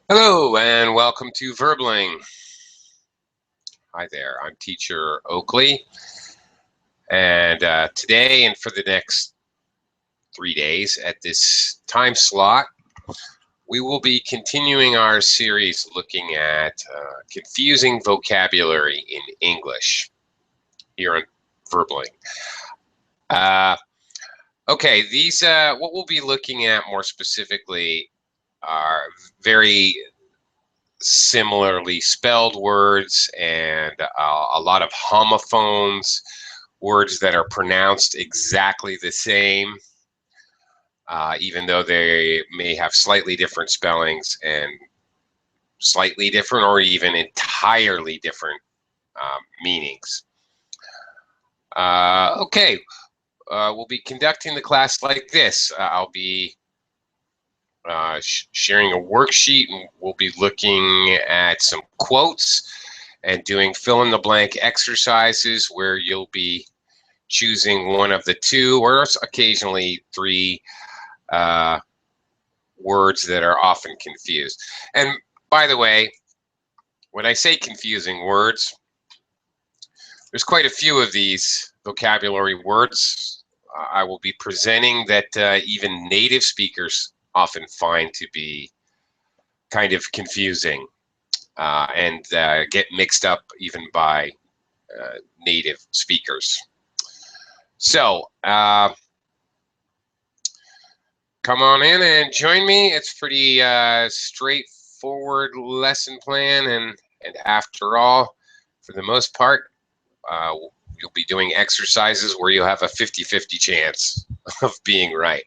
Hello and welcome to Verbling. Hi there, I'm teacher Oakley, and today and for the next 3 days at this time slot, we will be continuing our series looking at confusing vocabulary in English here on Verbling. Okay, these what we'll be looking at more specifically are very similarly spelled words and a lot of homophones, words that are pronounced exactly the same, even though they may have slightly different spellings and slightly different or even entirely different meanings. Okay, we'll be conducting the class like this. I'll be sharing a worksheet, and we'll be looking at some quotes and doing fill-in-the-blank exercises where you'll be choosing one of the two or occasionally three words that are often confused. And by the way, when I say confusing words, there's quite a few of these vocabulary words I will be presenting that even native speakers often find to be kind of confusing and get mixed up even by native speakers. So come on in and join me. It's pretty straightforward lesson plan, and after all, for the most part, you'll be doing exercises where you'll have a 50-50 chance of being right.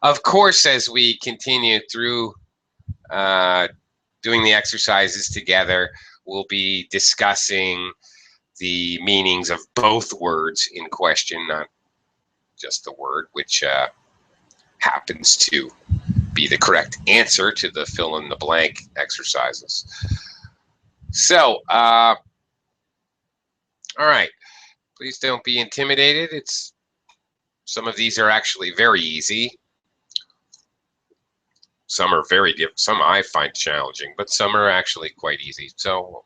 Of course, as we continue through doing the exercises together, we'll be discussing the meanings of both words in question, not just the word, which happens to be the correct answer to the fill-in-the-blank exercises. So, all right, please don't be intimidated. Some of these are actually very easy. Some are very different. Some I find challenging, but some are actually quite easy. So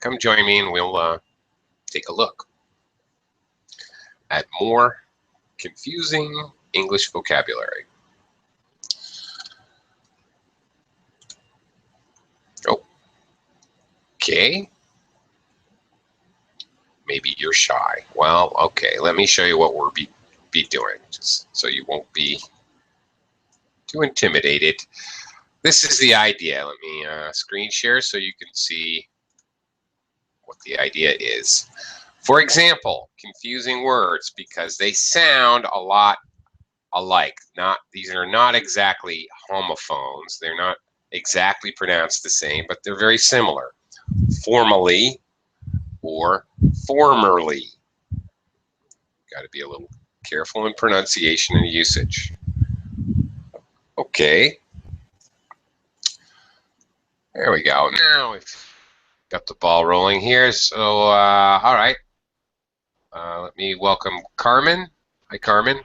come join me and we'll take a look at more confusing English vocabulary. Okay. Maybe you're shy. Well, okay, let me show you what we'll be doing, just so you won't be too intimidated. This is the idea. Let me screen share so you can see what the idea is. For example, confusing words because they sound a lot alike. These are not exactly homophones. They're not exactly pronounced the same, but they're very similar. Formally or formerly. Got to be a little careful in pronunciation and usage. Okay. There we go. Now we've got the ball rolling here. So, all right. Let me welcome Carmen. Hi, Carmen.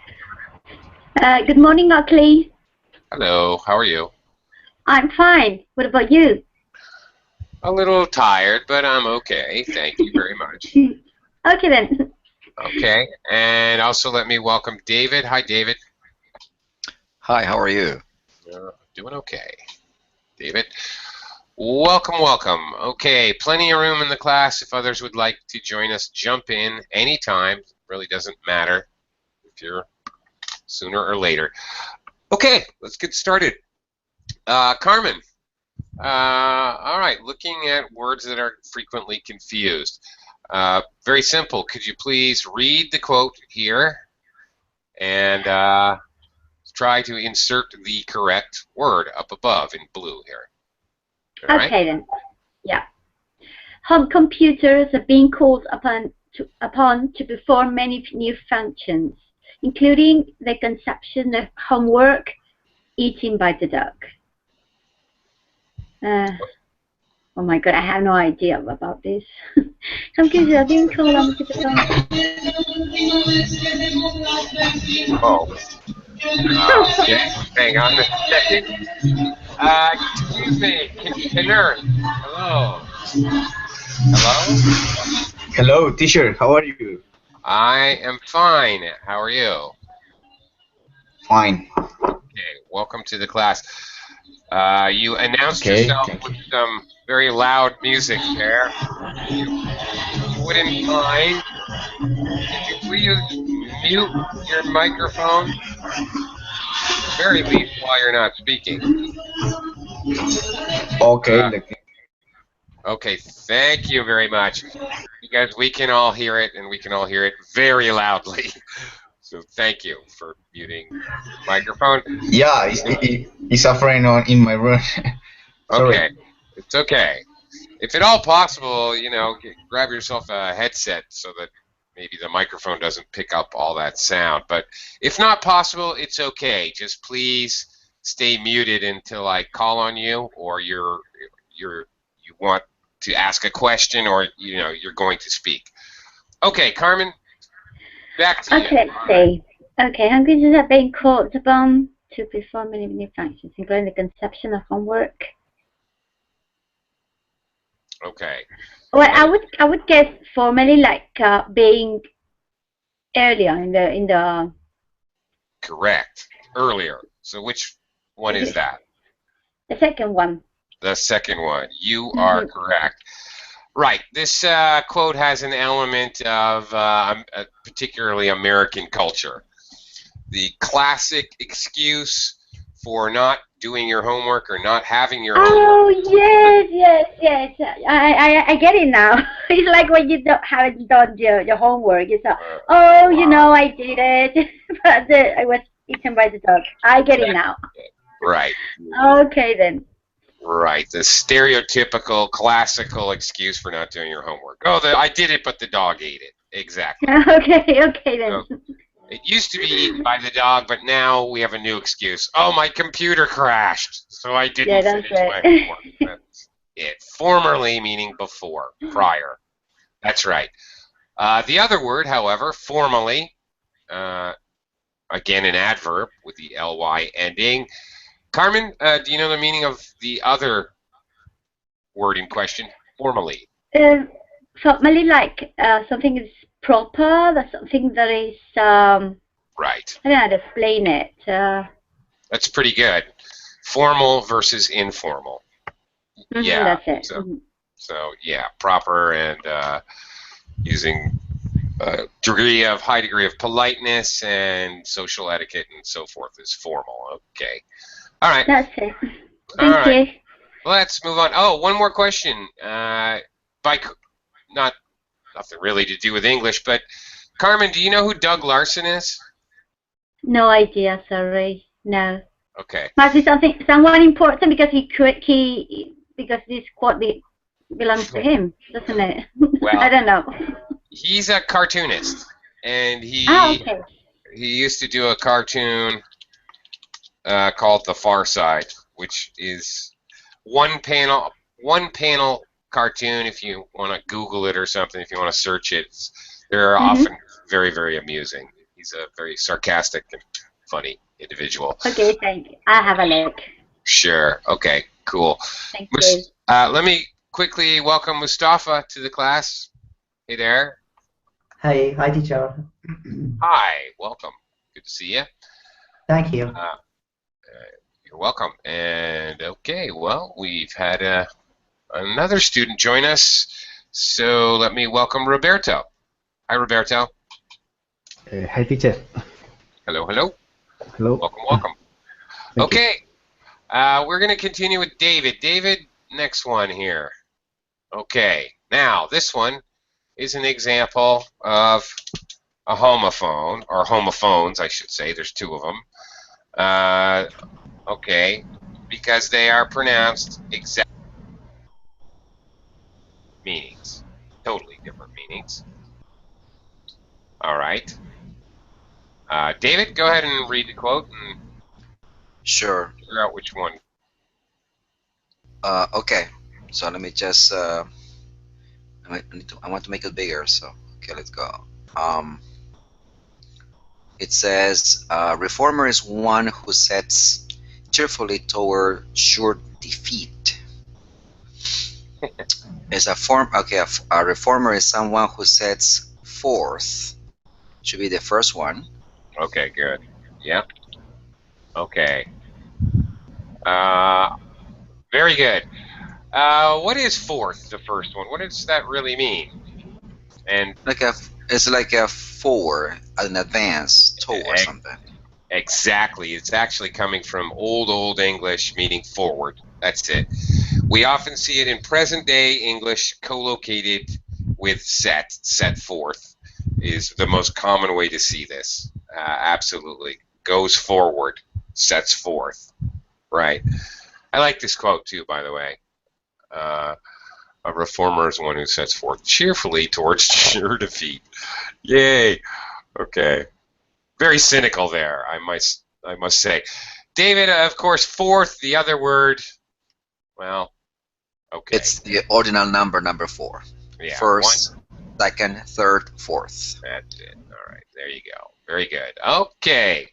Good morning, Oakley. Hello. How are you? I'm fine. What about you? A little tired, but I'm okay. Thank you very much. Okay, then. Okay. And also let me welcome David. Hi, David. Hi, how are you? Doing okay. David. Welcome, welcome. Okay, plenty of room in the class. If others would like to join us, jump in anytime. It really doesn't matter if you're sooner or later. Okay, let's get started. Carmen. All right, looking at words that are frequently confused. Very simple. Could you please read the quote here and try to insert the correct word up above in blue here. All okay, right? then. Yeah. Home computers are being called upon to perform many new functions, including the conception of homework, eating by the duck. Oh my God, I have no idea about this. Computers are being called on to perform. Oh. Okay, hang on a second. Excuse me, nurse. Hello. Hello? Hello, teacher. How are you? I am fine. How are you? Fine. Okay, welcome to the class. You announced Okay, yourself thank with you. some very loud music there. If you wouldn't mind, could you please mute your microphone? At the very least, while you're not speaking. Okay, Okay, thank you very much. Because we can all hear it, and we can all hear it very loudly. So thank you for muting your microphone. yeah, it's a friend in my room. Sorry. Okay, it's okay. If at all possible, you know, grab yourself a headset so that maybe the microphone doesn't pick up all that sound. But if not possible, it's okay. Just please stay muted until I call on you, or you want to ask a question, or you're going to speak. Okay, Carmen, back to you. Okay, let's see. Okay, languages are being called upon to perform many new functions, including the conception of homework. Okay. Well, I would guess formally like being earlier in the. Correct. Earlier. So which one is that? The second one. The second one. You are correct. Right. This quote has an element of particularly American culture. The classic excuse for not doing your homework or not having your homework. Oh yes. I get it now. It's like when you haven't done your homework. It's I did it, but I was eaten by the dog. I get it now. Right. Okay then. Right, the stereotypical, classical excuse for not doing your homework. Oh, I did it, but the dog ate it. Exactly. Okay then. So, it used to be eaten by the dog, but now we have a new excuse. Oh, my computer crashed, so I didn't finish my homework. That's it. Formerly meaning before, prior. That's right. The other word, however, formally, again an adverb with the ly ending. Carmen, do you know the meaning of the other word in question? Formally. Formally, like something is proper. That's something that is. Right. I don't know how to explain it. That's pretty good. Formal versus informal. Yeah. That's it. So yeah, proper and using a high degree of politeness and social etiquette and so forth is formal. Okay. All right. That's it. Thank you. Let's move on. Oh, one more question. Nothing really to do with English, but Carmen, do you know who Doug Larson is? No idea. Sorry. No. Okay. Must be someone important because because this quote belongs to him, doesn't it? Well, I don't know. He's a cartoonist, and he used to do a cartoon called The Far Side, which is one panel cartoon. If you want to Google it or something, if you want to search it, they're often very, very amusing. He's a very sarcastic and funny individual. Okay, thank you. I'll have a look. Sure. Okay, cool. Thank you. Let me quickly welcome Mustafa to the class. Hey there. Hi, teacher. Hi, welcome. Good to see you. Thank you. You're welcome. And okay, well, we've had another student join us, so let me welcome Roberto. Hi, Roberto. Hi, teacher. Hello, hello. Hello. Welcome. Thank you. Okay, we're going to continue with David. David, next one here. Okay, now this one is an example of a homophone, or homophones, I should say. There's two of them. Okay, because they are pronounced exact meanings, totally different meanings. All right. David, go ahead and read the quote and Sure. figure out which one. Okay. So let me just. I want to make it bigger. So okay, let's go. It says, reformer is one who sets cheerfully toward sure defeat. Is a form. Okay, a reformer is someone who sets forth. Should be the first one. Okay, good. Yeah. Okay. Very good. What is fourth, the first one? What does that really mean? And it's like a forward, an advance toward something. Exactly. It's actually coming from old English, meaning forward. That's it. We often see it in present-day English co-located with set forth is the most common way to see this. Absolutely. Goes forward, sets forth. Right. I like this quote, too, by the way. A reformer is one who sets forth cheerfully towards sure defeat. Yay. Okay. Very cynical there, I must say. David, of course, fourth, the other word, well, okay. It's the ordinal number 4. Yeah, first, second, third, fourth. That's it. All right, there you go. Very good. Okay.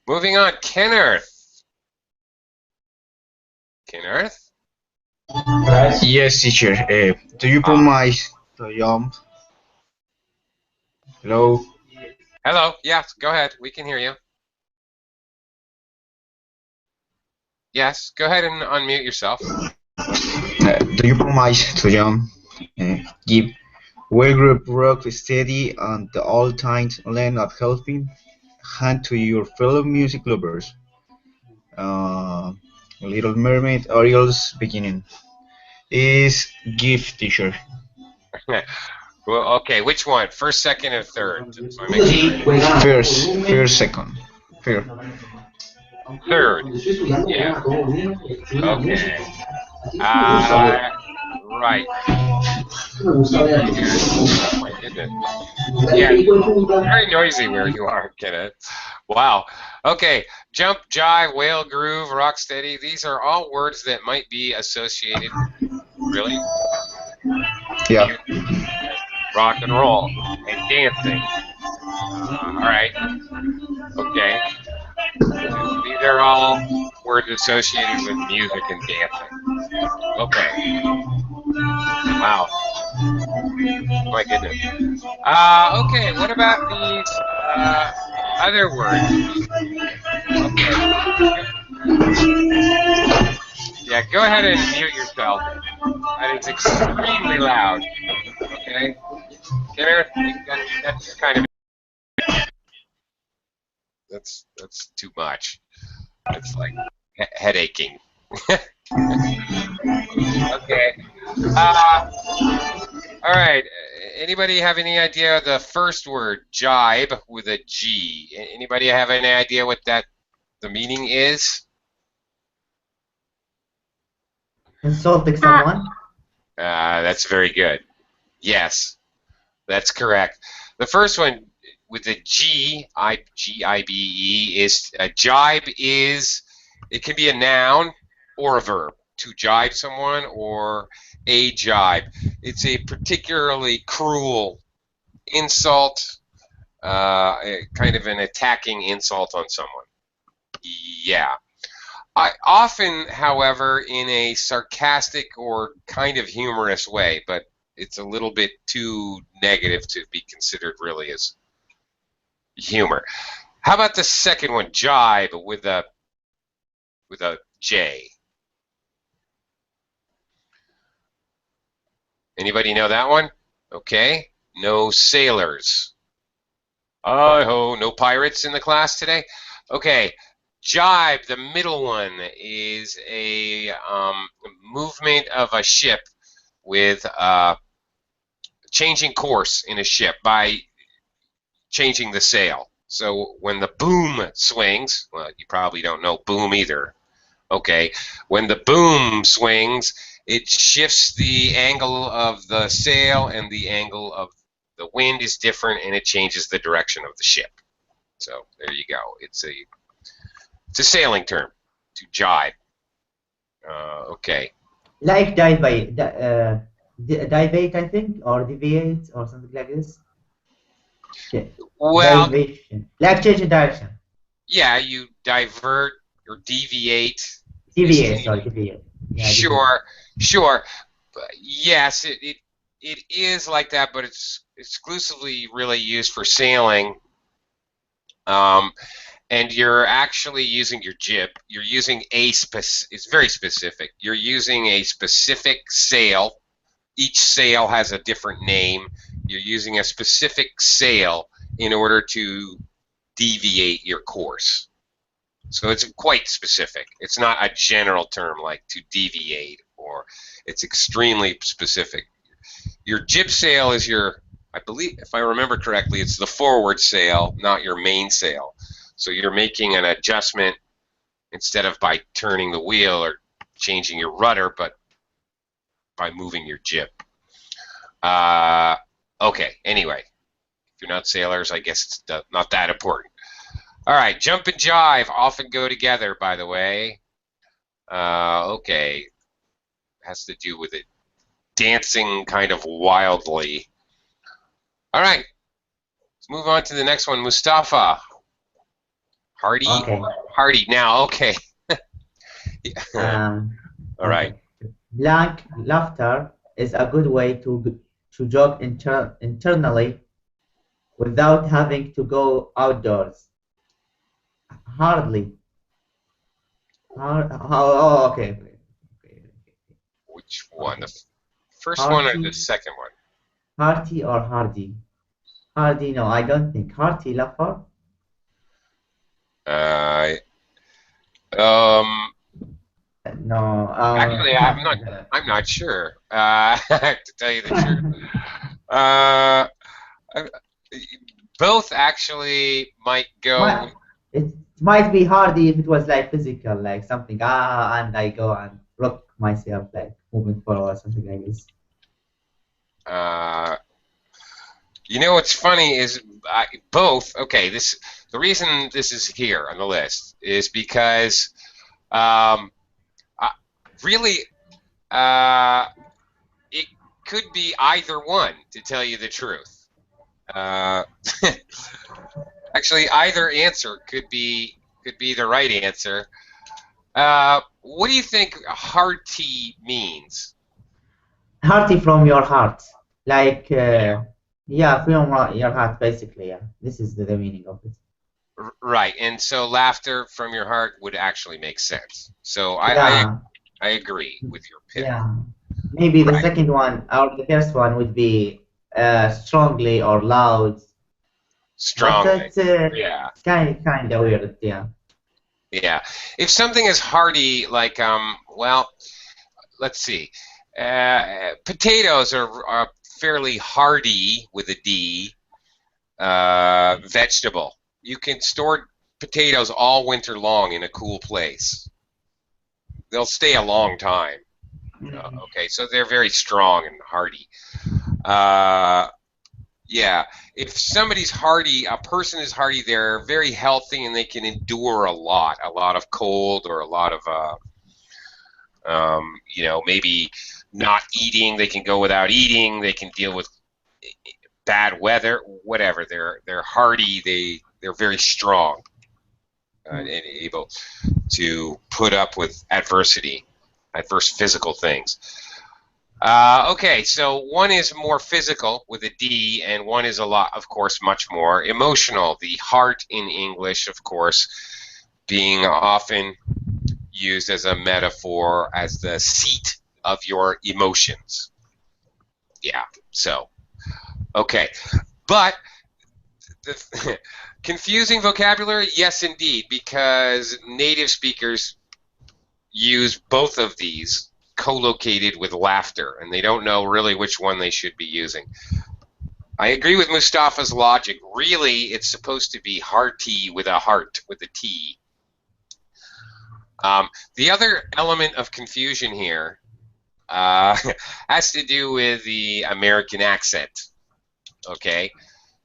Moving on, Kenneth. Kenneth? Yes, teacher. Do you promise to jump? Hello? Hello. Yes, go ahead. We can hear you. Yes, go ahead and unmute yourself. Do you promise to jump? Give well-group rock steady and the all-time lend of helping hand to your fellow music lovers. Little Mermaid Ariel's beginning is gift, teacher. Well, okay, which one? First, second, or third? First, second. Third. Yeah. Okay. Right. Oh my goodness. Yeah, very noisy where you are, Kenneth. Wow. Okay. Jump, jive, wail, groove, rock steady. These are all words that might be associated. Really? Yeah. Rock and roll and dancing. All right. Okay. These are all words associated with music and dancing. Okay. Wow. My goodness. Okay, what about these other words? Okay. Yeah, go ahead and mute yourself. That is extremely loud. Okay? Kenneth, that's kind of... That's too much. It's like headaching. Okay. All right. Anybody have any idea of the first word, jibe, with a G? Anybody have any idea what the meaning is? Insulting someone? That's very good. Yes, that's correct. The first one with the G-I-B-E is a jibe is, it can be a noun or a verb. To jibe someone or a jibe. It's a particularly cruel insult, kind of an attacking insult on someone. Yeah. I often, however, in a sarcastic or kind of humorous way, but it's a little bit too negative to be considered really as humor. How about the second one, jibe, with a J? Anybody know that one? Okay. No sailors. Oh, no pirates in the class today? Okay. Jibe, the middle one, is a movement of a ship with changing course in a ship by changing the sail. So when the boom swings, well, you probably don't know boom either. Okay. When the boom swings, it shifts the angle of the sail, and the angle of the wind is different, and it changes the direction of the ship. So there you go. It's a sailing term, to jibe. Okay. Like divate, I think, or deviate, or something like this. Yeah. Well, Divation. Like changing direction. yeah, you divert or deviate. Deviate, sorry, deviate. Yeah, Sure, sure. Yes, it is like that, but it's exclusively really used for sailing. And you're actually using your jib. You're using it's very specific. You're using a specific sail. Each sail has a different name. You're using a specific sail in order to deviate your course. So it's quite specific. It's not a general term like to deviate, or it's extremely specific. Your jib sail is your, I believe, if I remember correctly, it's the forward sail, not your main sail. So you're making an adjustment instead of by turning the wheel or changing your rudder, but by moving your jib. Okay, anyway, if you're not sailors, I guess it's not that important. All right, jump and jive often go together, by the way. Okay, has to do with it dancing kind of wildly. All right, let's move on to the next one, Mustafa. Hardy? Okay. Hardy, now, okay. All right. Blank laughter is a good way to jog internally without having to go outdoors. Hardly. Oh, okay. Which one? Okay. The first Hearty, one or the second one? Hearty or hardy? Hardy, no, I don't think. Hearty laughter? No. Actually, I'm not sure. To tell you the truth, both actually might go. It might be hardy if it was like physical, like something. And I go and rock myself, like moving forward, something like this. You know what's funny is both. Okay, the reason this is here on the list is because really it could be either one, to tell you the truth. Actually, either answer could be the right answer. What do you think hearty means? Hearty from your heart, like yeah, from your heart, basically. Yeah, this is the meaning of it. Right, and so laughter from your heart would actually make sense. So Yeah. I agree with your pick. Yeah, maybe the Right. second one or the first one would be strongly or loud. Strongly. But Yeah. kind of weird. Yeah. Yeah. If something is hearty, like well, let's see. Potatoes are fairly hardy with a D. Vegetable. You can store potatoes all winter long in a cool place. They'll stay a long time. Okay, so they're very strong and hardy. Yeah, if somebody's hardy, a person is hardy, they're very healthy and they can endure a lot of cold or a lot of, you know, maybe not eating. They can go without eating. They can deal with bad weather, whatever. They're hardy. They're very strong and able to put up with adverse physical things. Okay, so one is more physical with a D, and one is a lot, of course, much more emotional. The heart in English, of course, being often used as a metaphor as the seat of your emotions. Yeah, so, okay. But the confusing vocabulary, yes, indeed, because native speakers use both of these co-located with laughter, and they don't know really which one they should be using. I agree with Mustafa's logic. Really, it's supposed to be hearty with a heart, with a T. The other element of confusion here has to do with the American accent. Okay,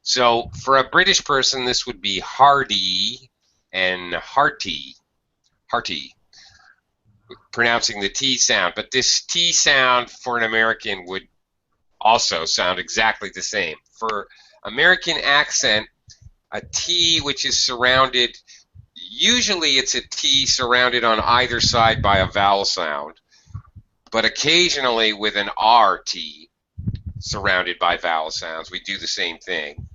so for a British person, this would be hardy and hearty. Hearty. Pronouncing the T sound, but this T sound for an American would also sound exactly the same. For American accent, a T which is surrounded Usually it's a T surrounded on either side by a vowel sound, but occasionally with an RT surrounded by vowel sounds, we do the same thing.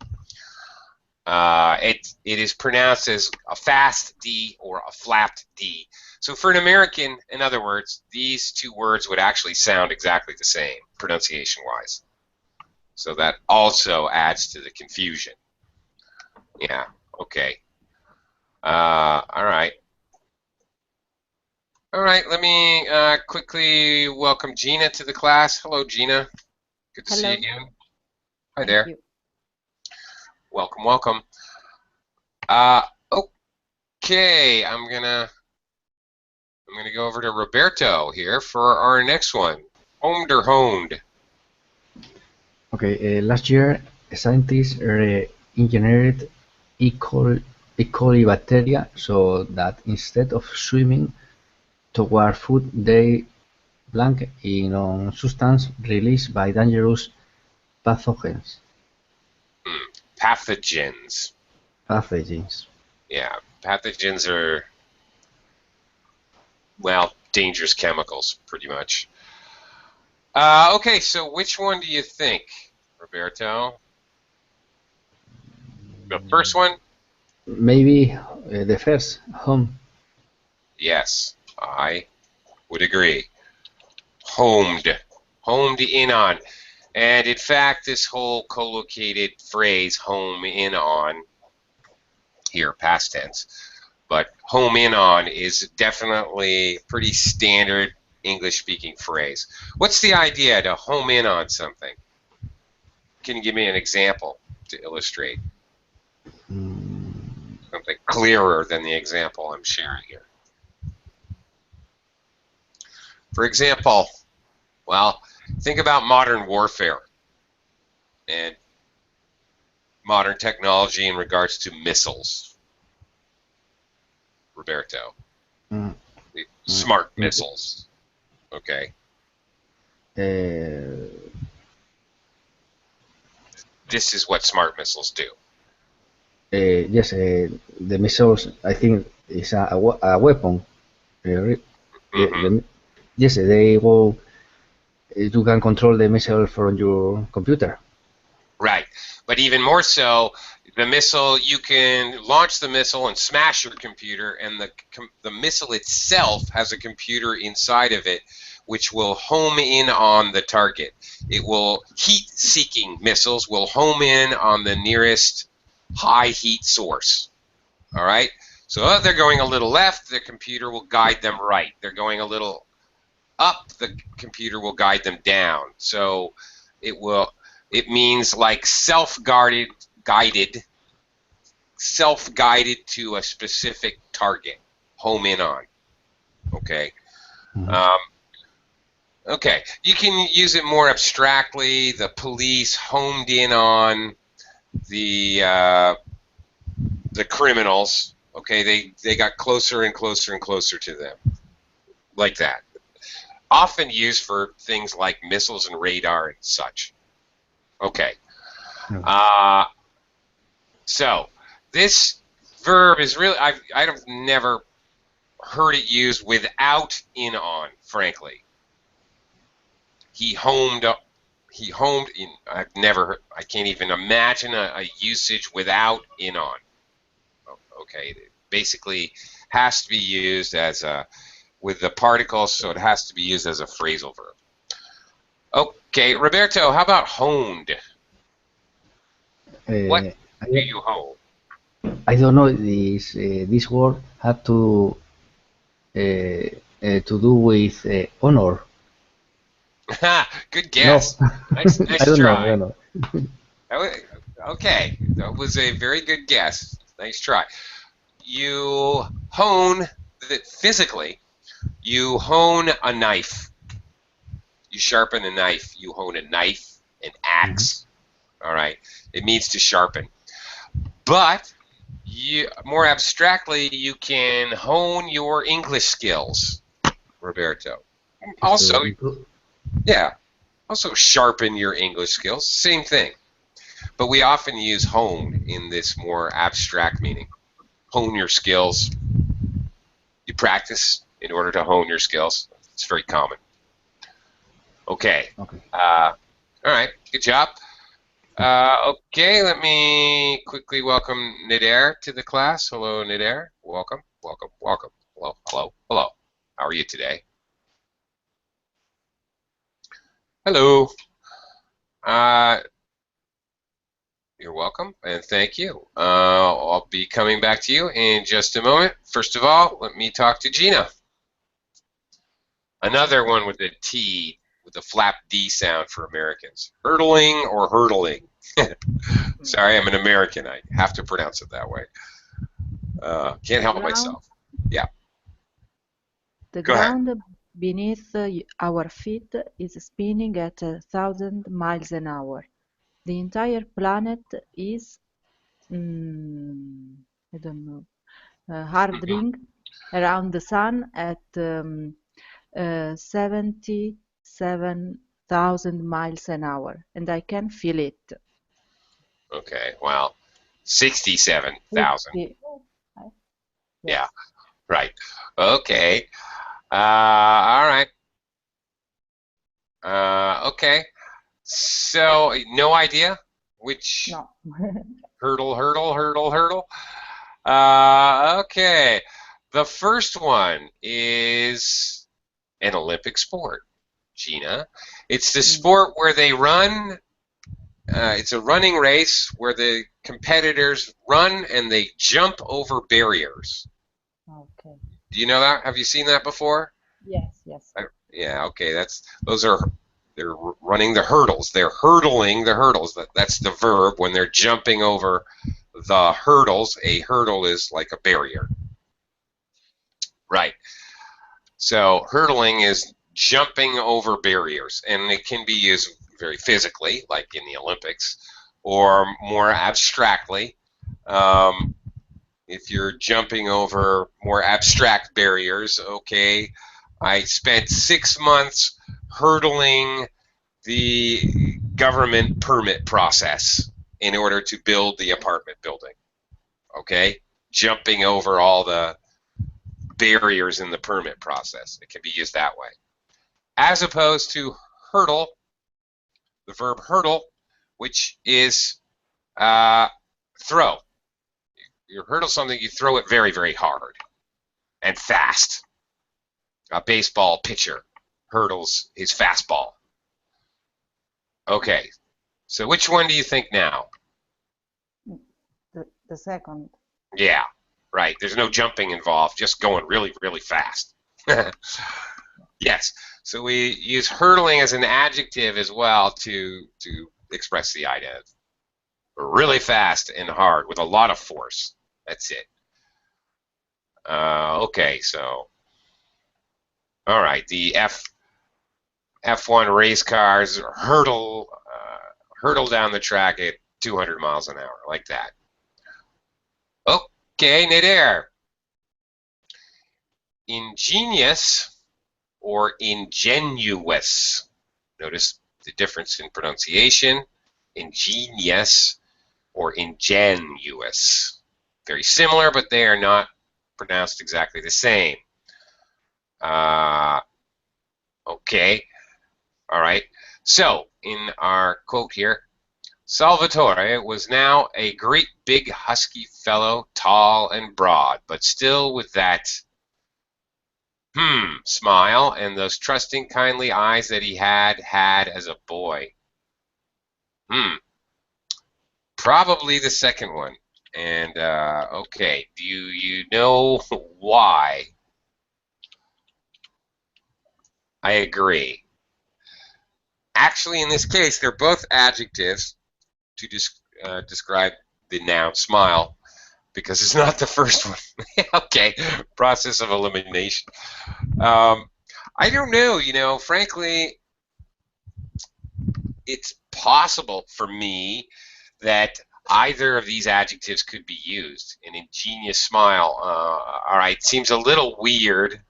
It is pronounced as a fast D or a flapped D. So for an American, in other words, these two words would actually sound exactly the same, pronunciation-wise. So that also adds to the confusion. Yeah, okay. All right. All right, let me quickly welcome Gina to the class. Hello, Gina. Good to see you again. Hi there. Thank you. Welcome, welcome. Okay, I'm gonna go over to Roberto here for our next one. Homed or honed? Okay, last year, scientists engineered E. coli bacteria so that instead of swimming toward food, they blank in on substance released by dangerous pathogens. Pathogens. Pathogens. Yeah, pathogens are, well, dangerous chemicals, pretty much. Okay, so which one do you think, Roberto? The first one? Maybe the first, home. Yes, I would agree. Homed. Homed in on. And in fact, this whole collocated phrase, home in on, here, past tense, but home in on is definitely a pretty standard English-speaking phrase. What's the idea to home in on something? Can you give me an example to illustrate? Something clearer than the example I'm sharing here. For example, well, think about modern warfare and modern technology in regards to missiles. Roberto. Smart missiles. Okay. This is what smart missiles do. Yes, the missiles, I think, is a weapon. Yes, they will. You can control the missile from your computer. Right, but even more so, the missile, you can launch the missile and smash your computer, and the missile itself has a computer inside of it which will home in on the target. It will, heat-seeking missiles will home in on the nearest high heat source. All right? So if they're going a little left, the computer will guide them right. They're going a little up, the computer will guide them down. So it means like self-guided to a specific target, home in on. Okay. Okay, you can use it more abstractly. The police homed in on the criminals. Okay, they got closer and closer and closer to them, like that. Often used for things like missiles and radar and such. Okay. So this verb is really, I've never heard it used without in on, frankly. He homed in. I've never heard, I can't even imagine a usage without in on. Okay, it basically has to be used as with the particles, so it has to be used as a phrasal verb. Okay, Roberto, how about honed? What do you hone? I don't know. This word had to do with honor. Good guess. No. Nice I don't try. know. Okay, that was a very good guess. Nice try. You hone physically. You hone a knife. You sharpen a knife. You hone a knife, an axe. All right. It means to sharpen. But more abstractly, you can hone your English skills, Roberto. Also, yeah. Also sharpen your English skills. Same thing. But we often use hone in this more abstract meaning. Hone your skills. practice in order to hone your skills. It's very common. Okay. Okay. All right. Good job. Okay, let me quickly welcome Nader to the class. Hello, Nader. Welcome, welcome, welcome. Hello, hello, hello. How are you today? Hello. You're welcome, and thank you. I'll be coming back to you in just a moment. First of all, let me talk to Gina. Another one with a T, with a flap D sound for Americans. Hurtling or hurtling? Sorry, I'm an American. I have to pronounce it that way. Can't help myself. Yeah. The Go ahead. ground beneath our feet is spinning at 1,000 miles an hour. The entire planet is, I don't know, hurtling around the sun at 77,000 miles an hour, and I can feel it. Okay, well, 67,000. Yes. Yeah, right. Okay. All right. Okay. So, no idea which No. hurdle. Okay. The first one is an Olympic sport, Gina. It's the sport where they run. It's a running race where the competitors run and they jump over barriers. Okay. Do you know that? Have you seen that before? Yes. Yeah. Okay. They're running the hurdles. They're hurdling the hurdles. That's the verb when they're jumping over the hurdles. A hurdle is like a barrier. Right. So hurdling is jumping over barriers, and it can be used very physically, like in the Olympics, or more abstractly. If you're jumping over more abstract barriers, okay, I spent 6 months hurdling the government permit process in order to build the apartment building. Okay, jumping over all the barriers in the permit process. It can be used that way. As opposed to hurdle, the verb hurdle, which is throw. You hurdle something, you throw it very, very hard and fast. A baseball pitcher hurdles his fastball. Okay, so which one do you think now? The second. Yeah, right. There's no jumping involved, just going really, really fast. Yes, so we use hurtling as an adjective as well to express the idea. Really fast and hard with a lot of force. That's it. Okay, so all right, the F1 race cars hurtle down the track at 200 miles an hour, like that. Okay, Nader. Ingenious or ingenuous. Notice the difference in pronunciation. Ingenious or ingenuous. Very similar, but they are not pronounced exactly the same. Okay. All right. So, in our quote here, Salvatore was now a great big husky fellow, tall and broad, but still with that smile and those trusting, kindly eyes that he had as a boy. Probably the second one. And, okay, do you know why? I agree. Actually, in this case, they're both adjectives to describe the noun smile, because it's not the first one. Okay, process of elimination. I don't know, frankly, it's possible for me that either of these adjectives could be used. An ingenious smile, all right, seems a little weird.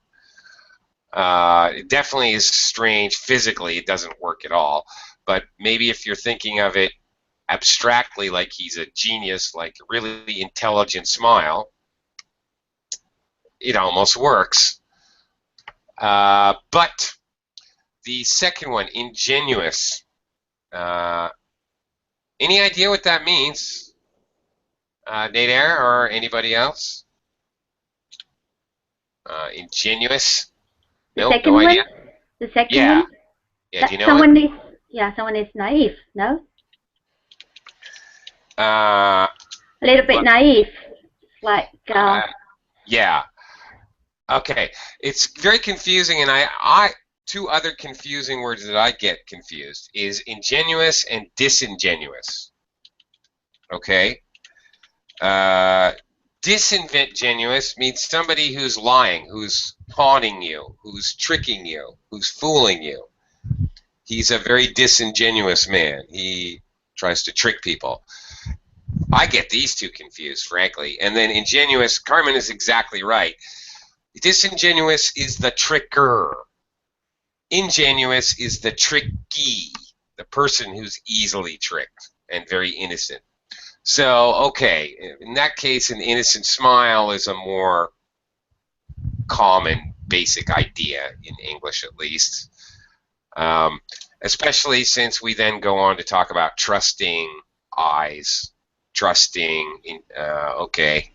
It definitely is strange physically. It doesn't work at all. But maybe if you're thinking of it abstractly, like he's a genius, like a really intelligent smile, it almost works. But the second one, ingenuous. Any idea what that means? Nader or anybody else? Ingenuous? The Nope, second no one? idea. The second Yeah. one? Yeah, do you know someone is, yeah, someone is naive, no? it? A little bit naive. Like, yeah. Okay. It's very confusing, and two other confusing words that I get confused is ingenuous and disingenuous. Okay. Disingenuous means somebody who's lying, who's taunting you, who's tricking you, who's fooling you. He's a very disingenuous man. He tries to trick people. I get these two confused, frankly. And then ingenuous, Carmen is exactly right. Disingenuous is the tricker. Ingenuous is the tricky, the person who's easily tricked and very innocent. So, okay, in that case, an innocent smile is a more common, basic idea, in English at least. Especially since we then go on to talk about trusting eyes, trusting, okay.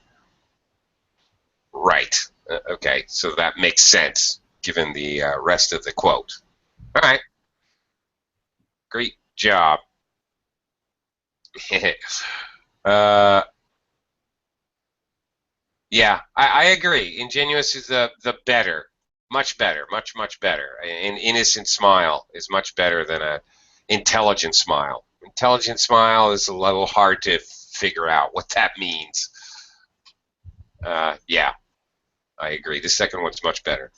Right. Okay, so that makes sense, given the rest of the quote. All right. Great job. Yeah, I agree. Ingenuous is the better, much better, much better. An innocent smile is much better than an intelligent smile. Intelligent smile is a little hard to figure out what that means. Yeah, I agree. The second one's much better.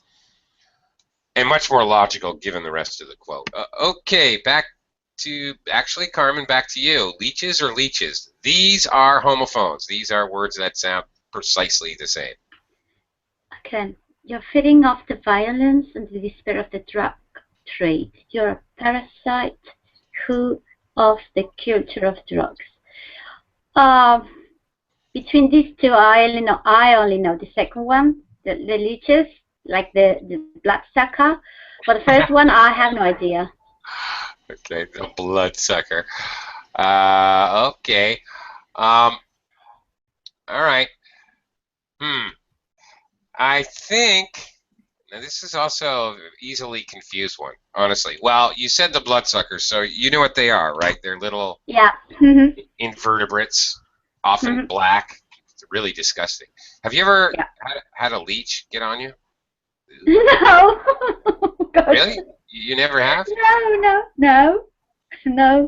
And much more logical given the rest of the quote. Okay, back to, actually, Carmen, back to you. Leeches or leeches? These are homophones. These are words that sound precisely the same. Okay, you're feeding off the violence and the despair of the drug trade. You're a parasite who of the culture of drugs. Between these two, I only know the second one, the leeches, like the bloodsucker. For the first one, I have no idea. Okay, the bloodsucker. Okay. All right. I think, now this is also an easily confused one, honestly. Well, you said the bloodsuckers, so you know what they are, right? They're little invertebrates, often black. It's really disgusting. Have you ever had a leech get on you? No. Really? You never have? No, in my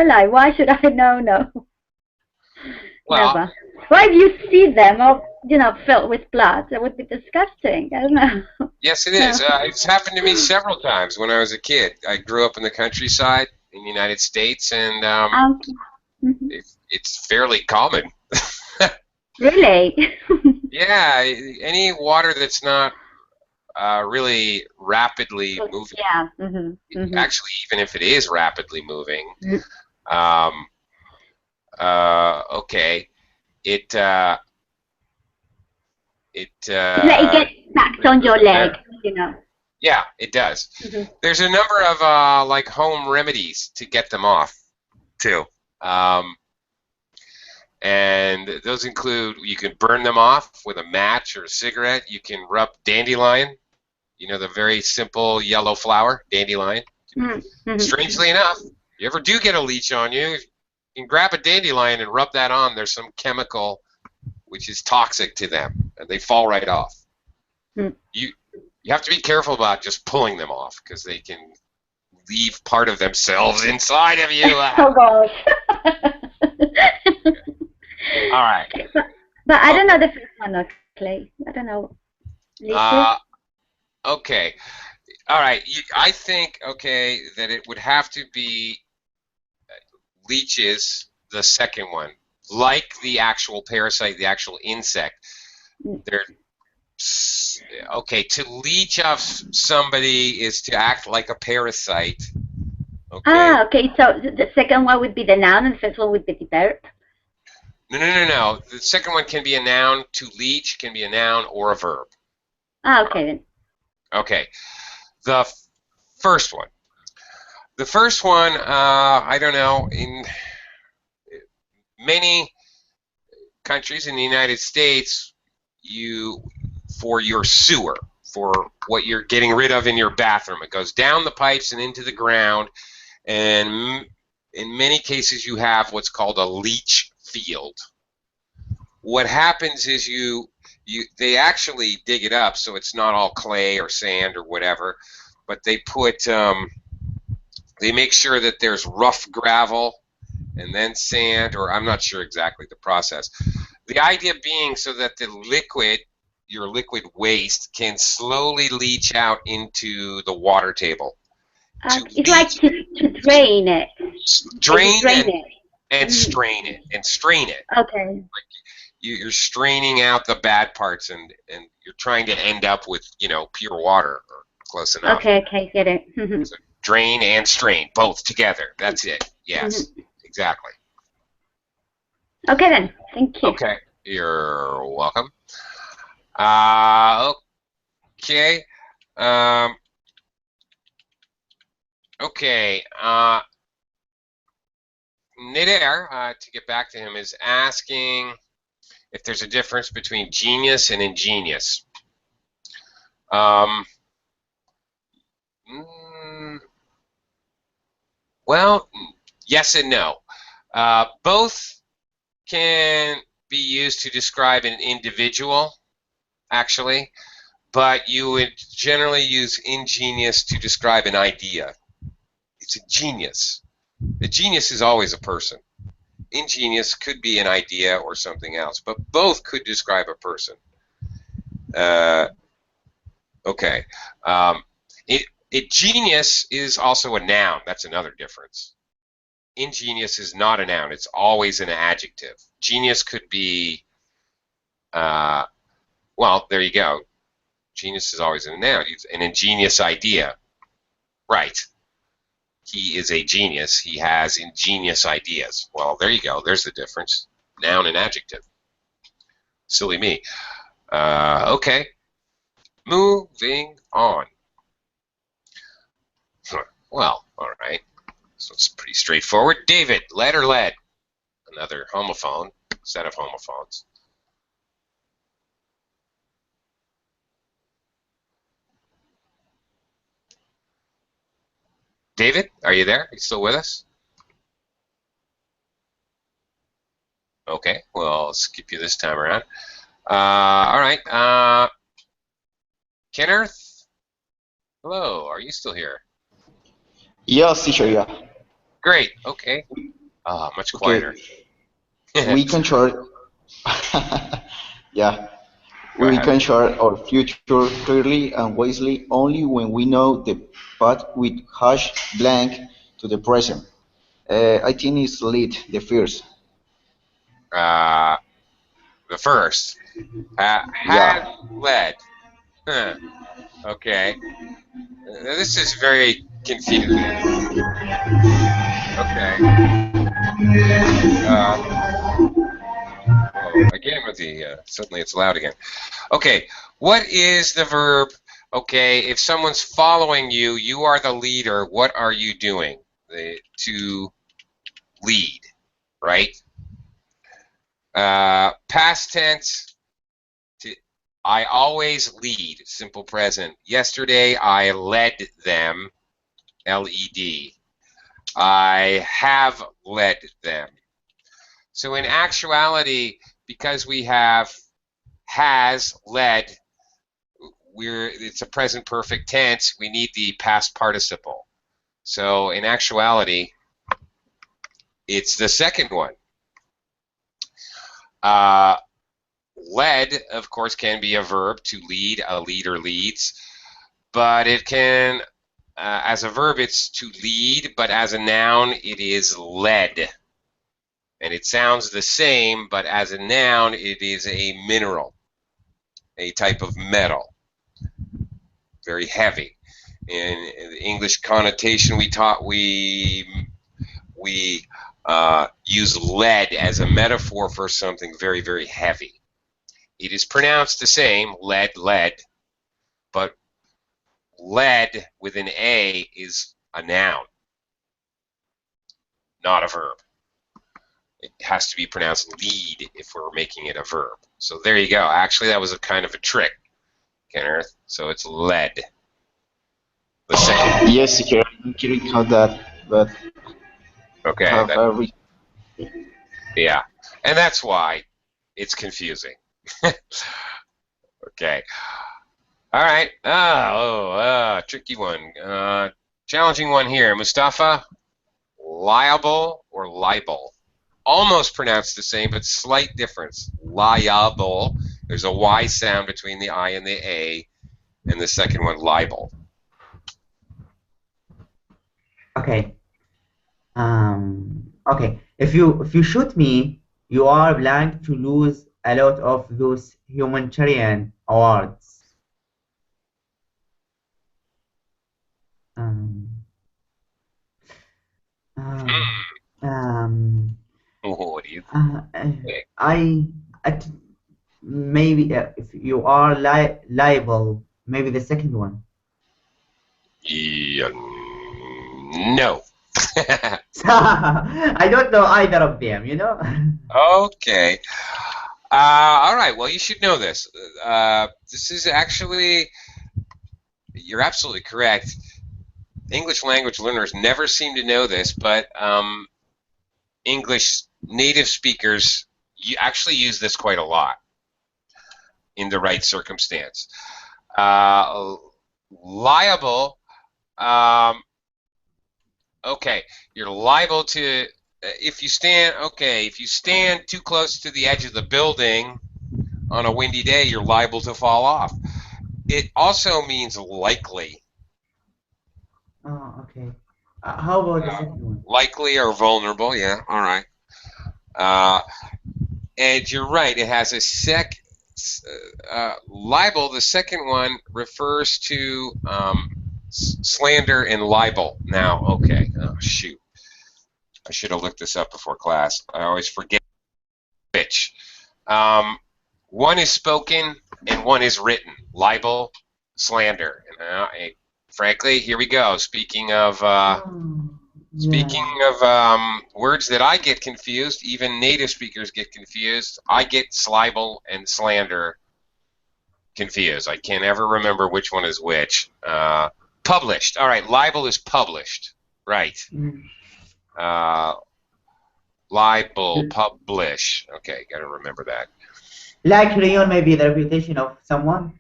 life. Why should I know? No. Well, never. Why do you see them or filled with blood? That would be disgusting. I don't know. Yes, it is. It's happened to me several times when I was a kid. I grew up in the countryside in the United States, and it's fairly common. Really? Yeah, any water that's not really rapidly moving. Yeah. Actually, even if it is rapidly moving, okay, it gets back on your leg, Yeah, it does. There's a number of like home remedies to get them off, too. And those include, you can burn them off with a match or a cigarette. You can rub dandelion, the very simple yellow flower, dandelion. Strangely enough, you ever do get a leech on you, you can grab a dandelion and rub that on. There's some chemical which is toxic to them, and they fall right off. You have to be careful about just pulling them off, because they can leave part of themselves inside of you. Oh gosh. All right. But I don't know the first one, actually. I don't know. Okay. All right. I think, okay, that it would have to be leeches, the second one. Like the actual parasite, the actual insect. They're, okay, to leech off somebody is to act like a parasite. Okay. Okay. So the second one would be the noun, and the first one would be the verb. No. The second one can be a noun. To leech can be a noun or a verb. Ah, okay then. Okay. The first one. The first one, I don't know, in many countries in the United States, for your sewer, for what you're getting rid of in your bathroom, it goes down the pipes and into the ground, and in many cases you have what's called a leach field. What happens is they actually dig it up so it's not all clay or sand or whatever, but they make sure that there's rough gravel and then sand, or I'm not sure exactly the process. The idea being so that your liquid waste can slowly leach out into the water table. It's like to drain it. Drain it and strain it and strain it. Okay. Like you're straining out the bad parts and you're trying to end up with pure water or close enough. Okay, get it. So drain and strain both together. That's it. Yes, exactly. Okay then. Thank you. Okay, you're welcome. Okay. Okay. Nidair, to get back to him, is asking if there's a difference between genius and ingenious. Well, yes and no. Both can be used to describe an individual, actually, but you would generally use ingenious to describe an idea. It's a genius. A genius is always a person. Ingenious could be an idea or something else, but both could describe a person. Okay. Genius is also a noun. That's another difference. Ingenious is not a noun. It's always an adjective. Genius could be, well, there you go. Genius is always a noun. An ingenious idea. Right. He is a genius. He has ingenious ideas. Well, there you go. There's the difference. Noun and adjective. Silly me. Okay. Moving on. Well, all right. So it's pretty straightforward. David, lead or lead? Another homophone, set of homophones. David, are you there? Are you still with us? Okay, well, I'll skip you this time around. All right. Kenneth, hello. Are you still here? Yes, teacher, yeah. Great. Okay. Much quieter. Okay. We can share. Yeah. We can share our future clearly and wisely only when we know the path with hash blank to the present. I think it's lead, the first. The first. Has led. Huh. Okay. This is very confusing. Okay. Again with the, suddenly it's loud again. Okay, what is the verb? Okay, if someone's following you, you are the leader, what are you doing? To lead, right? Past tense, I always lead, simple present. Yesterday, I led them, L-E-D. I have led them. So in actuality, because we have has led, it's a present perfect tense, we need the past participle. So in actuality, it's the second one. Led, of course, can be a verb, to lead, a leader leads, but it can, as a verb, it's to lead, but as a noun, it is led. And it sounds the same, but as a noun, it is a mineral, a type of metal, very heavy. In the English connotation we taught, we use lead as a metaphor for something very, very heavy. It is pronounced the same, lead, lead, but lead with an A is a noun, not a verb. It has to be pronounced lead if we're making it a verb. So there you go. Actually, that was a kind of a trick, Kenneth. So it's lead. The second. Yes, Kieran caught that, but Okay. have every. Yeah, and that's why it's confusing. Okay. All right. Tricky one. Challenging one here. Mustafa, liable or libel? Almost pronounced the same, but slight difference. Liable. There's a Y sound between the I and the A, and the second one, libel. Okay. Okay. If you shoot me, you are blank to lose a lot of those humanitarian awards. What do you think? Maybe if you are liable, maybe the second one. Yeah, no. I don't know either of them, you know. Okay. All right. Well, you should know this. This is actually, you're absolutely correct. English language learners never seem to know this, but English native speakers actually use this quite a lot in the right circumstance. Liable. Okay, you're liable to if you stand too close to the edge of the building on a windy day, you're liable to fall off. It also means likely. Oh, okay. How about the second one? Likely or vulnerable, yeah, all right. And you're right, it has a libel, the second one refers to slander and libel. Now, okay, oh shoot. I should have looked this up before class. I always forget which. One is spoken and one is written. Libel, slander. And, frankly, here we go. Speaking of words that I get confused, even native speakers get confused. I get libel and slander confused. I can't ever remember which one is which. Published. All right, libel is published. Right. Libel, publish. Okay, got to remember that. Like ruin maybe the reputation of someone?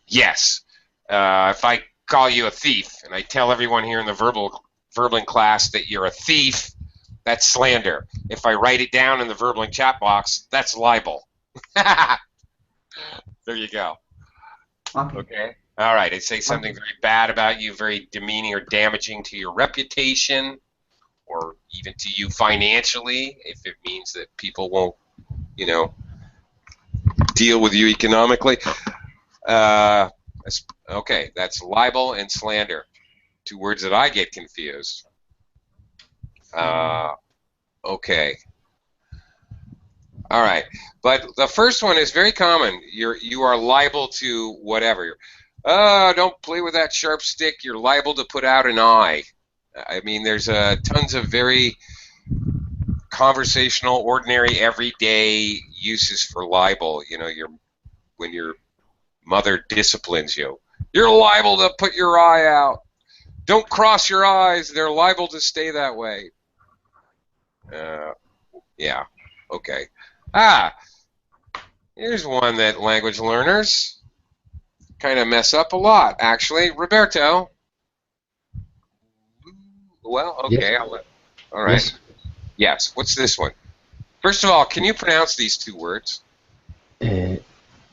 Yes. If I call you a thief and I tell everyone here in the verbaling class that you're a thief, that's slander. If I write it down in the verbaling chat box, that's libel. There you go. Okay. All right. I say something very bad about you, very demeaning or damaging to your reputation, or even to you financially, if it means that people won't, you know, deal with you economically. Okay, that's libel and slander. Two words that I get confused. Okay. All right, but the first one is very common. You are liable to whatever. Don't play with that sharp stick. You're liable to put out an eye. I mean, there's tons of very conversational, ordinary, everyday uses for libel. You know, when your mother disciplines you, you're liable to put your eye out. Don't cross your eyes. They're liable to stay that way. Yeah. Okay. Here's one that language learners kind of mess up a lot, actually. Roberto. Well, okay. Yes. All right. Yes. What's this one? First of all, can you pronounce these two words?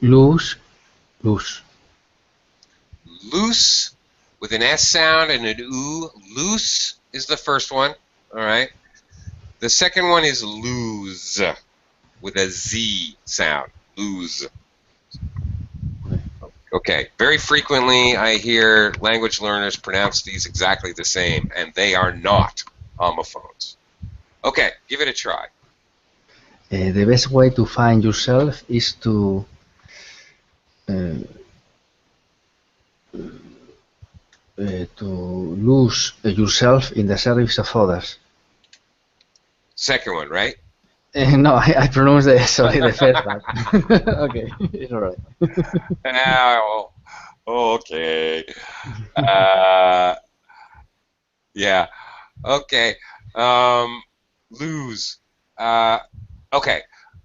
Loose, loose. Loose with an S sound and an oo. Loose is the first one. All right. The second one is lose with a Z sound. Lose. Okay. Very frequently I hear language learners pronounce these exactly the same, and they are not homophones. Okay, give it a try. The best way to find yourself is uh, to lose yourself in the service of others. Second one, right? No, I pronounced the first one. Okay, it's alright. Oh, okay. Yeah. Okay. Lose. Okay.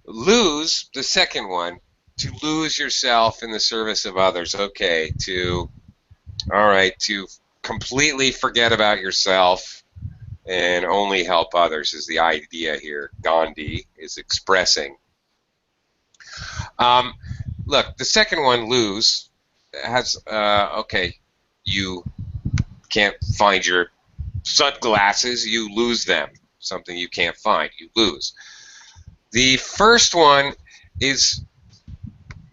Lose, the second one, to lose yourself in the service of others. Okay. All right, to completely forget about yourself and only help others is the idea here. Gandhi is expressing. Look, the second one, lose, has, okay, you can't find your sunglasses, you lose them. Something you can't find, you lose. The first one is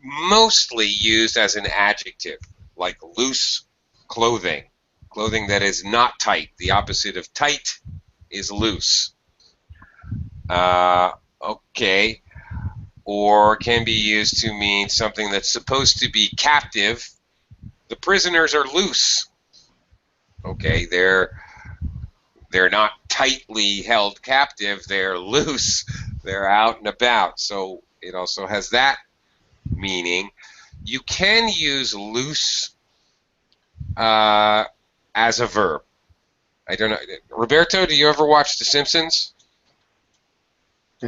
mostly used as an adjective, like loose clothing. Clothing that is not tight. The opposite of tight is loose. Okay. Or can be used to mean something that's supposed to be captive. The prisoners are loose. Okay, they're not tightly held captive. They're loose. They're out and about. So it also has that meaning. You can use loose as a verb. I don't know. Roberto, do you ever watch The Simpsons?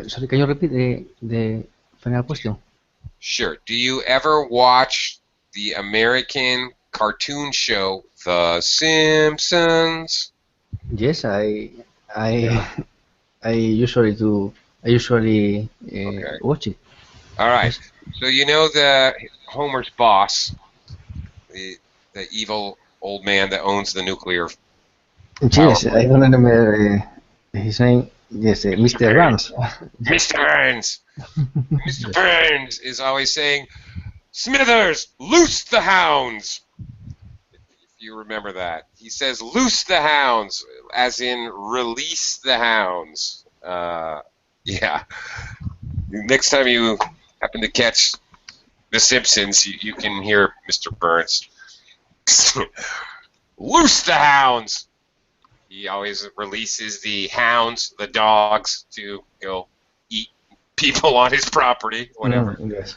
Sorry, can you repeat the final question? Sure. Do you ever watch the American cartoon show The Simpsons? Yes, I usually do. I usually Okay. watch it. All right. So you know the Homer's boss, the evil old man that owns the nuclear power Yes, I plant. don't remember his name. Yes, Mr. Burns. Mr. Burns. Mr. Burns is always saying, "Smithers, loose the hounds." If you remember that, he says, "Loose the hounds," as in release the hounds. Yeah. Next time you happen to catch The Simpsons, you can hear Mr. Burns. Loose the hounds. He always releases the hounds, the dogs, to go eat people on his property, whatever. Yes.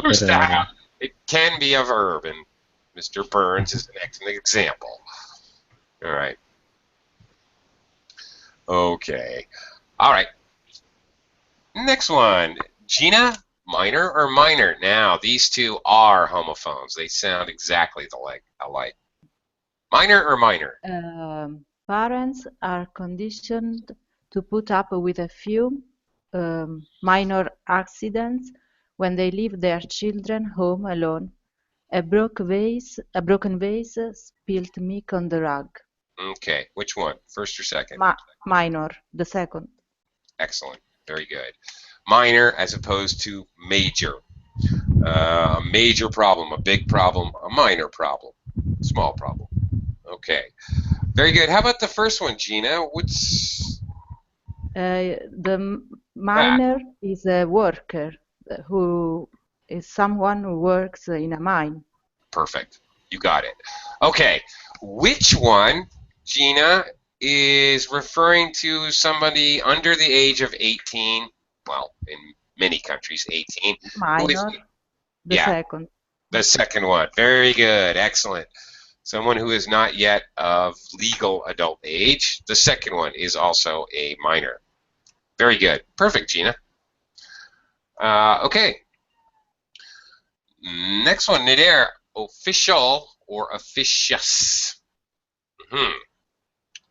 Loose the hounds. It can be a verb, and Mr. Burns is an excellent example. All right. Okay. All right. Next one. Gina, minor or minor? Now, these two are homophones. They sound exactly alike. Minor or minor? Parents are conditioned to put up with a few minor accidents when they leave their children home alone. A broken vase, spilt milk on the rug. Okay. Which one? First or second? Minor, the second. Excellent. Very good. Minor as opposed to major. A major problem, a big problem, a minor problem, small problem. Okay. Very good. How about the first one, Gina? What's The miner is a worker who is someone who works in a mine. perfect? You got it. Okay. Which one, Gina, is referring to somebody under the age of 18? Well, in many countries, 18. Minor, the second. The second one. Very good. Excellent. Someone who is not yet of legal adult age. The second one is also a minor. Very good. Perfect, Gina. Okay. Next one, Nader. Official or officious?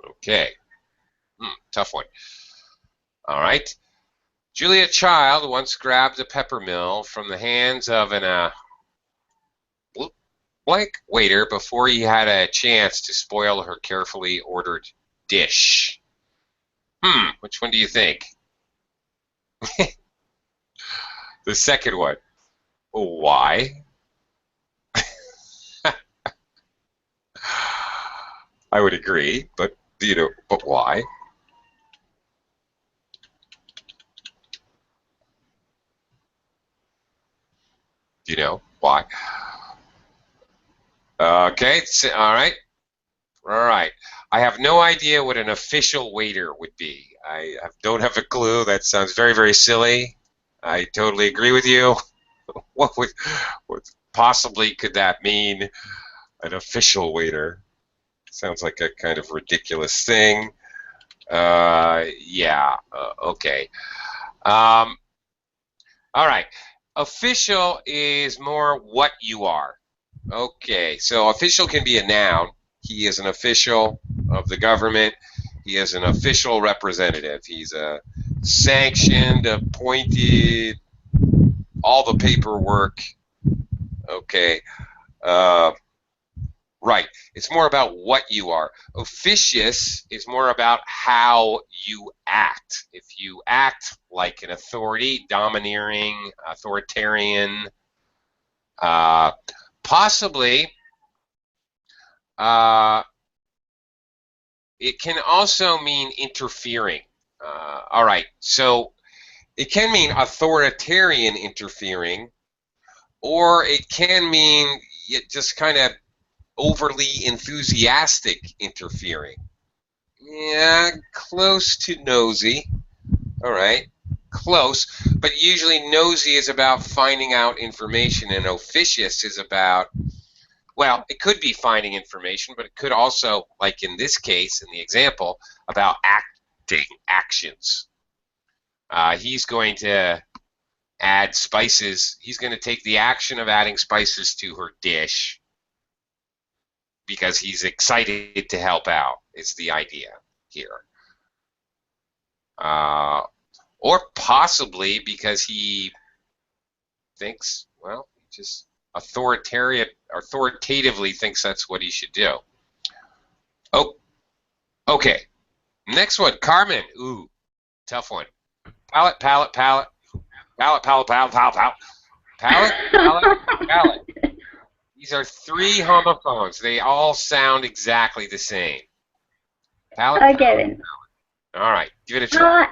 Okay. Tough one. All right. Julia Child once grabbed a peppermill from the hands of an blank waiter before he had a chance to spoil her carefully ordered dish. Which one do you think? The second one. Why? I would agree, but but why? Do you know why? Okay, all right. All right. I have no idea what an official waiter would be. I don't have a clue. That sounds very, very silly. I totally agree with you. What possibly could that mean? An official waiter. Sounds like a kind of ridiculous thing. Yeah. Okay. All right. Official is more what you are. Okay. So official can be a noun. He is an official of the government. He is an official representative. He's a sanctioned, appointed, all the paperwork. Okay. Right. It's more about what you are. Officious is more about how you act. If you act like an authority, domineering, authoritarian, possibly it can also mean interfering. All right. So it can mean authoritarian interfering, or it can mean just kind of overly enthusiastic interfering. Yeah, close to nosy. All right, close. But usually nosy is about finding out information, and officious is about, well, it could be finding information, but it could also, like in this case, in the example, about actions. He's going to add spices. He's going to take the action of adding spices to her dish because he's excited to help out, is the idea here. Or possibly because he thinks, well, he just authoritatively thinks that's what he should do. Oh, okay. Next one, Carmen. Ooh, tough one. Palette, palette, palette. Palette, palette, palette, palette, palette. Palette, palette, palette. These are three homophones. They all sound exactly the same. Palette, I get it. All right, give it a try.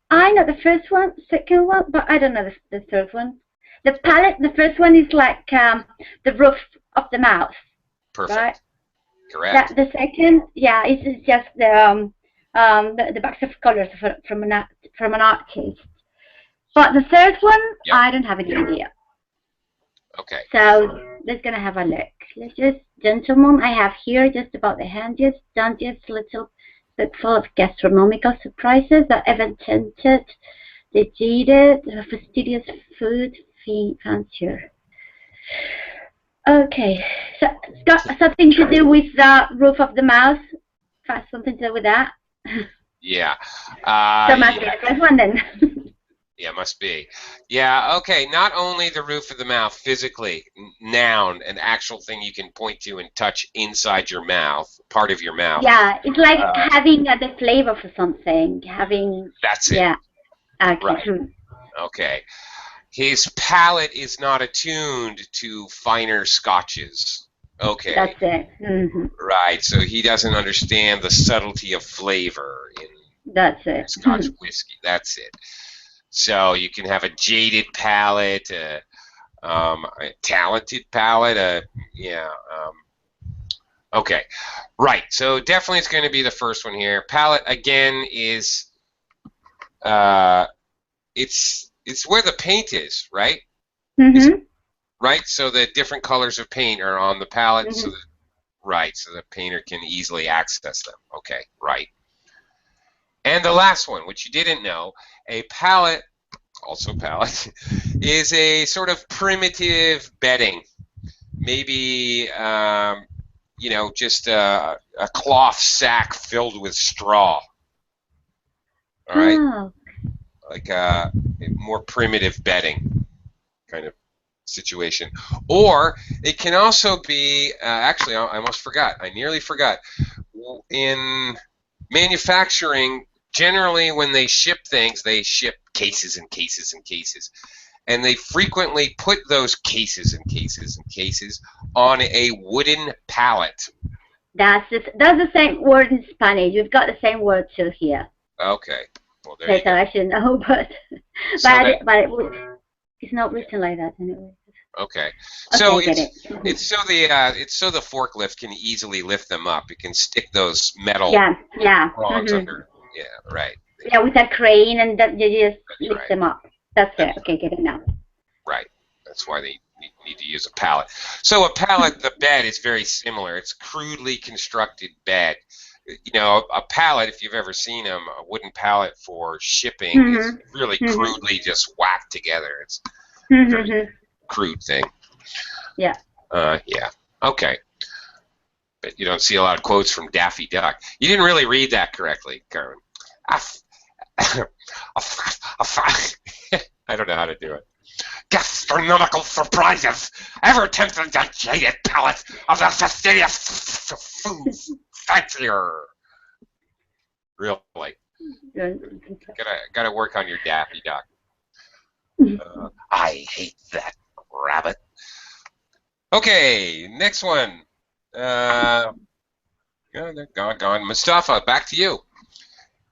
I know the first one, second one, but I don't know the third one. The palette, the first one is like the roof of the mouth. Perfect. Right? Correct. The second, yeah, it's just the box of colors from an artist. But the third one, Yep. I don't have any idea. Okay. So let's gonna have a look. Let's just, gentlemen, I have here just about the hand, just done just a little bit full of gastronomical surprises that ever tempted the jaded, fastidious food fancier. Okay, so it's got something to do with the roof of the mouth. Got something to do with that. Yeah. So must be the first one then. Yeah, must be. Yeah, okay. Not only the roof of the mouth, physically, noun, an actual thing you can point to and touch inside your mouth, part of your mouth. Yeah, it's like having the flavor for something. Having. That's it. Yeah. Okay. Right. Okay. His palate is not attuned to finer scotches. Okay. That's it. Mm-hmm. Right. So he doesn't understand the subtlety of flavor in That's it. Scotch whiskey. That's it. So you can have a jaded palate, a talented palate, okay, right. So definitely it's going to be the first one here. Palette again is it's where the paint is, right? Mm-hmm. Right. So the different colors of paint are on the palette, Mm-hmm. so the painter can easily access them. Okay, right. And the last one, which you didn't know, a palette, also palette, is a sort of primitive bedding. Maybe, just a cloth sack filled with straw. All right? Oh. Like a more primitive bedding kind of situation. Or it can also be, actually, I almost forgot. I nearly forgot. In manufacturing, generally, when they ship things, they ship cases and cases and cases. And they frequently put those cases and cases and cases on a wooden pallet. That's the same word in Spanish. We've got the same word too here. Okay. Well, there you So go. I should know, but So but it's not written like that anyway. Okay. Okay, So get it. it's so the forklift can easily lift them up. It can stick those metal Yeah. prongs under. Yeah, right. Yeah, with a crane and that you just lift right. them up. That's That's it. Okay, get it now. Right. That's why they need to use a pallet. So a pallet, the bed is very similar. It's a crudely constructed bed. You know, a pallet, if you've ever seen them, a wooden pallet for shipping is really crudely just whacked together. It's a very crude thing. Yeah. Yeah. Okay. But you don't see a lot of quotes from Daffy Duck. You didn't really read that correctly, Carmen. I don't know how to do it. Gastronomical surprises. Ever tempted the jaded palate of the fastidious foods fancier. Really. Gotta work on your Daffy Duck. I hate that rabbit. Okay, next one. They're gone. Mustafa, back to you.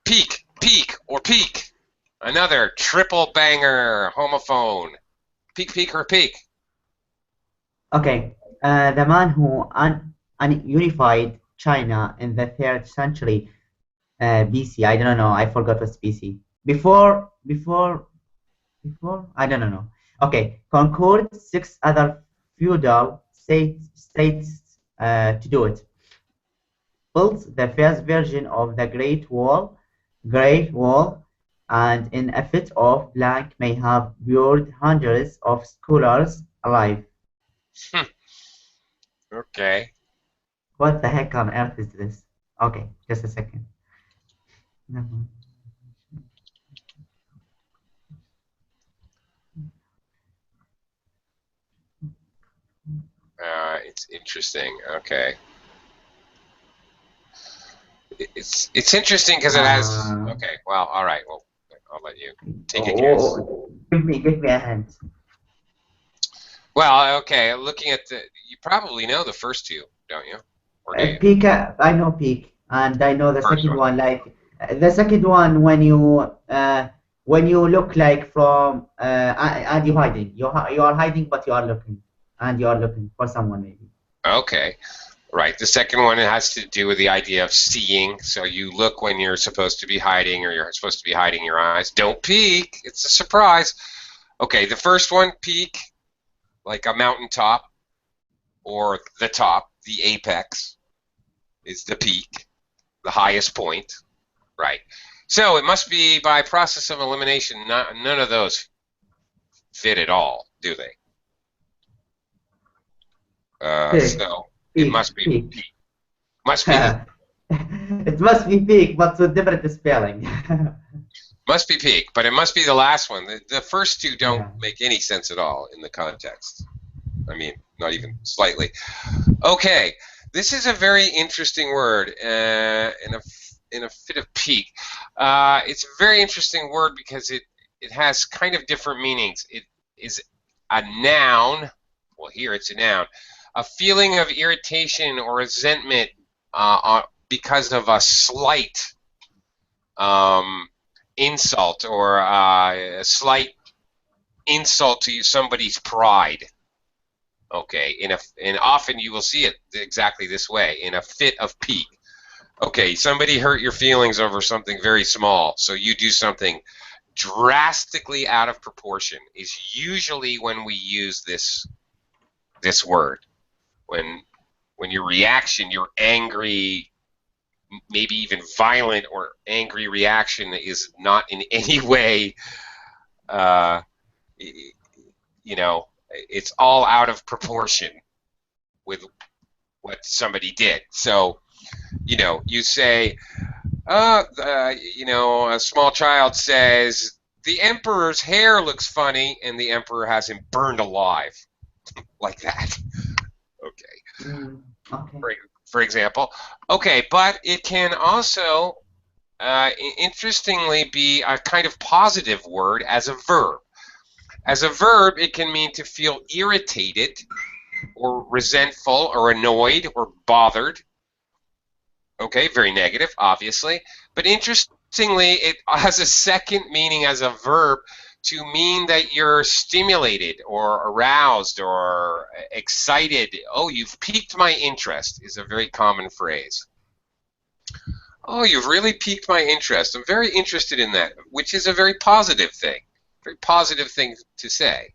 Peak, or peak. Another triple banger homophone. Peak, or peak. Okay, the man who unified China in the 3rd century BC. I don't know. I forgot what's BC. Before. I don't know. Okay, conquered 6 other feudal states to do it. Built the first version of the Great Wall, and in a fit of blank may have buried hundreds of scholars alive. Okay. What the heck on earth is this? Okay, just a second. It's interesting. Okay. It's interesting because it has. Okay. Well, all right. Well, I'll let you take a guess. Give me a hint. Well, okay. Looking at you probably know the first two, don't you? Or do you? Peak. I know peak, and I know the First second one. one. Like the second one, when you look like from and you hiding. You are hiding, but you are looking, and you are looking for someone maybe. Okay. Right. The second one has to do with the idea of seeing. So you look when you're supposed to be hiding, or you're supposed to be hiding your eyes. Don't peek. It's a surprise. Okay. The first one, peak, like a mountaintop, or the top, the apex, is the peak, the highest point. Right. So it must be by process of elimination. None of those fit at all, do they? So it must be peak. Must be. It must be peak, but with different spelling. Must be peak, but it must be the last one. The first two don't make any sense at all in the context. I mean, not even slightly. Okay, this is a very interesting word in a fit of peak. It's a very interesting word because it has kind of different meanings. It is a noun. Well, here it's a noun. A feeling of irritation or resentment because of a slight insult or a slight insult to somebody's pride. Okay, and often you will see it exactly this way, in a fit of pique. Okay, somebody hurt your feelings over something very small, so you do something drastically out of proportion. Is usually when we use this word. When your reaction, your angry, maybe even violent or angry reaction is not in any way, it's all out of proportion with what somebody did. So, you say, a small child says, the emperor's hair looks funny, and the emperor has him burned alive. Like that. Okay. Okay. For example. Okay, but it can also, interestingly, be a kind of positive word as a verb. As a verb, it can mean to feel irritated or resentful or annoyed or bothered. Okay, very negative, obviously. But interestingly, it has a second meaning as a verb to mean that you're stimulated or aroused or excited. Oh, you've piqued my interest is a very common phrase. Oh, you've really piqued my interest. I'm very interested in that, which is a very positive thing. Very positive thing to say.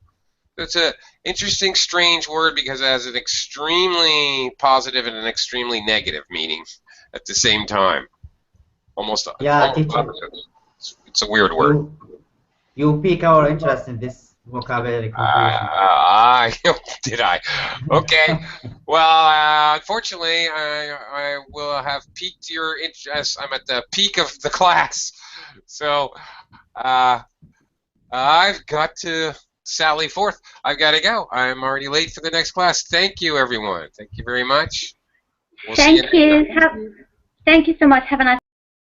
It's an interesting, strange word because it has an extremely positive and an extremely negative meaning at the same time. Almost teacher, opposites. It's a weird word. You pique our interest in this vocabulary confusion. Did I? Okay. Well, unfortunately, I will have piqued your interest. I'm at the peak of the class. So I've got to sally forth. I've got to go. I'm already late for the next class. Thank you, everyone. Thank you very much. We'll see you next time. Thank you so much. Have a nice